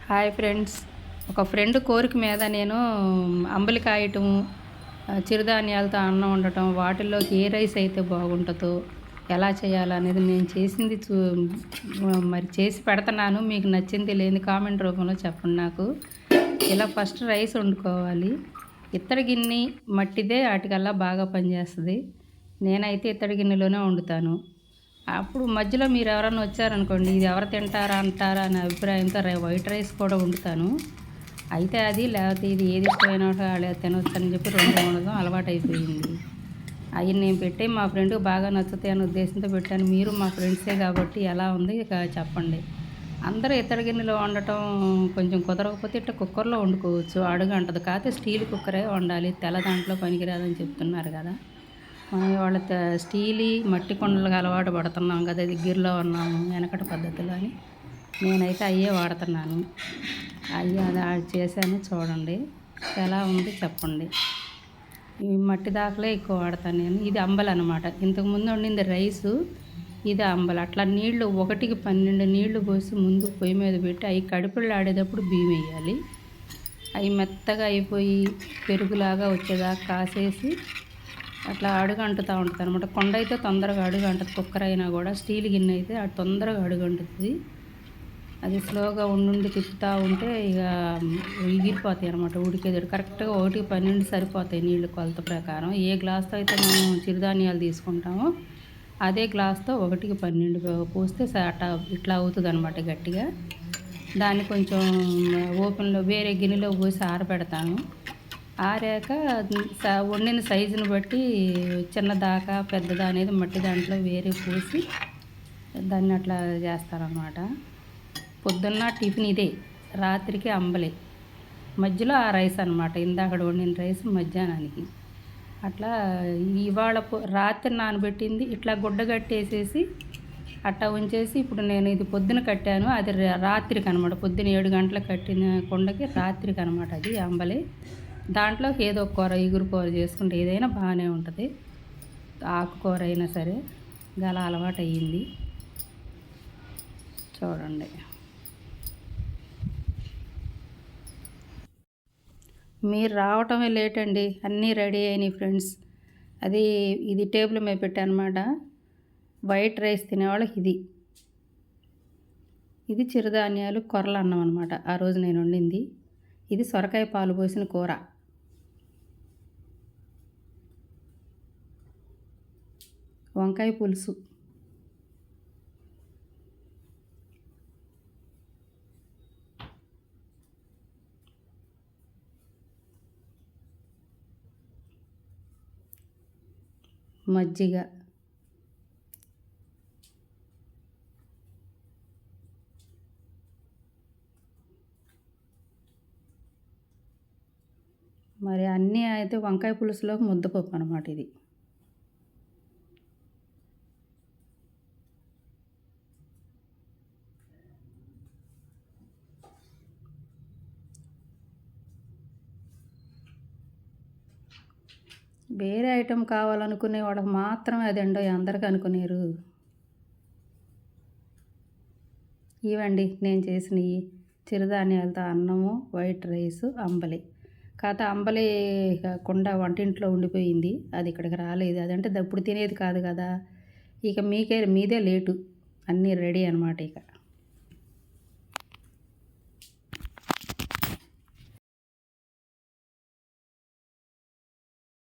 Hi friends. ఒక friend కోరిక మీద నేను అంబలికాయటము, చిరుధాన్యాలతో అన్నం వండటం, వాటిల్లోకి ఏ రైస్ అయితే బాగుంటుందో ఎలా చేయాలనేది నేను చేసింది మరి చేసి పెడుతున్నాను. మీకు నచ్చింది లేని కామెంట్ రూపంలో చెప్పండి నాకు. ఇలా ఫస్ట్ రైస్ వండుకోవాలి. ఇత్తడి గిన్నె మట్టిదే వాటికల్లా బాగా పనిచేస్తుంది. నేనైతే ఇత్తడి గిన్నెలోనే వండుతాను. అప్పుడు మధ్యలో మీరు ఎవరైనా వచ్చారనుకోండి, ఇది ఎవరు తింటారా అంటారా అనే అభిప్రాయంతో వైట్ రైస్ కూడా వండుతాను. అయితే అది లేకపోతే ఇది ఏది ఇష్టమైన వాళ్ళు తినొచ్చు అని చెప్పి 2 వండడం అలవాటు అయిపోయింది. అవి నేను పెట్టి మా ఫ్రెండ్కి బాగా నచ్చుతాయి అనే ఉద్దేశంతో పెట్టాను. మీరు మా ఫ్రెండ్సే కాబట్టి ఎలా ఉంది ఇక చెప్పండి. అందరూ ఇత్తడి గిన్నెలో వండటం కొంచెం కుదరకపోతే ఇట్లా కుక్కర్లో వండుకోవచ్చు, అడుగంటది. కాకపోతే స్టీల్ కుక్కరే వండాలి, తెల్ల దాంట్లో పనికిరాదని చెప్తున్నారు కదా. మనం వాళ్ళ స్టీలీ మట్టి కుండలకు అలవాటు పడుతున్నాం కదా, దగ్గరలో ఉన్నాము వెనకటి పద్ధతిలో అని నేనైతే అయ్యే వాడుతున్నాను. అయ్యి అది చేశాను, చూడండి ఎలా ఉంది చెప్పండి. ఈ మట్టి దాకలే ఎక్కువ వాడతాను నేను. ఇది అంబలి అనమాట. ఇంతకుముందు వండింది రైసు, ఇది అంబలి. అట్లా నీళ్లు 1కి 12 నీళ్లు పోసి ముందు పొయ్యి మీద పెట్టి అవి కడుపుళ్ళు ఆడేటప్పుడు బియ్యం వేయాలి. అవి మెత్తగా అయిపోయి పెరుగులాగా వచ్చేదాకా కాసేసి అట్లా అడుగు అంటుతూ ఉంటుంది అనమాట. కొండ అయితే తొందరగా అడుగు అంటుంది, కుక్కర్ అయినా కూడా. స్టీల్ గిన్నె అయితే అది తొందరగా అడుగు అంటుంది. అది స్లోగా ఉండి తిప్పుతూ ఉంటే ఇక ఎగిరిపోతాయి అనమాట ఉడికేది. కరెక్ట్గా 1కి 12 సరిపోతాయి నీళ్ళు కొలత ప్రకారం. ఏ గ్లాస్తో అయితే మనం చిరుధాన్యాలు తీసుకుంటామో అదే గ్లాస్తో 1కి 12 పోస్తే అట్లా ఇట్లా అవుతుంది అనమాట గట్టిగా. దాన్ని కొంచెం ఓపెన్లో వేరే గిన్నెలో పోసి ఆరబెడతాను. ఆరాక వండిన సైజుని బట్టి చిన్నదాకా పెద్దదా అనేది మట్టి దాంట్లో వేరే పోసి దాన్ని అట్లా చేస్తారన్నమాట. పొద్దున్న టిఫిన్ ఇదే, రాత్రికి అంబలి, మధ్యలో ఆ రైస్ అనమాట. ఇందాక వండిన రైస్ మధ్యాహ్నానికి. అట్లా ఇవాళ రాత్రి నానబెట్టింది ఇట్లా గుడ్డ కట్టేసేసి అట్టా ఉంచేసి ఇప్పుడు నేను ఇది పొద్దున కట్టాను. అది రాత్రికి అనమాట. పొద్దున 7 గంటలకు కట్టిన కుండకి రాత్రికి అనమాట అది అంబలి. దాంట్లోకి ఏదో కూర, ఇగురు కూర చేసుకుంటే ఏదైనా బాగానే ఉంటుంది. ఆకుకూర అయినా సరే గల అలవాటు అయ్యింది. చూడండి. మీరు రావటమే లేట్ అండి. అన్నీ రెడీ అయినాయి ఫ్రెండ్స్. ఇది టేబుల్ మీద పెట్టాను అనమాట. వైట్ రైస్ తినేవాళ్ళకి ఇది చిరుధాన్యాలు కొరలు అన్నం అనమాట. ఆ రోజు నేను వండింది. ఇది సొరకాయ పాలు పోసిన కూర, వంకాయ పులుసు, మజ్జిగ, మరి అన్నీ అయితే వంకాయ పులుసులోకి ముద్దపప్పు అనమాట ఇది. వేరే ఐటెం కావాలనుకునే వాళ్ళకి మాత్రమే అది ఎండో, అందరికీ అనుకునేరు. ఇవండి నేను చేసినవి. చిరుధాన్యాలతో అన్నము, వైట్ రైసు, అంబలి. కాకపోతే అంబలి కుండ వంటింట్లో ఉండిపోయింది, అది ఇక్కడికి రాలేదు. అదంటే ఇప్పుడు తినేది కాదు కదా. ఇక మీదే లేటు, అన్నీ రెడీ అనమాట ఇక.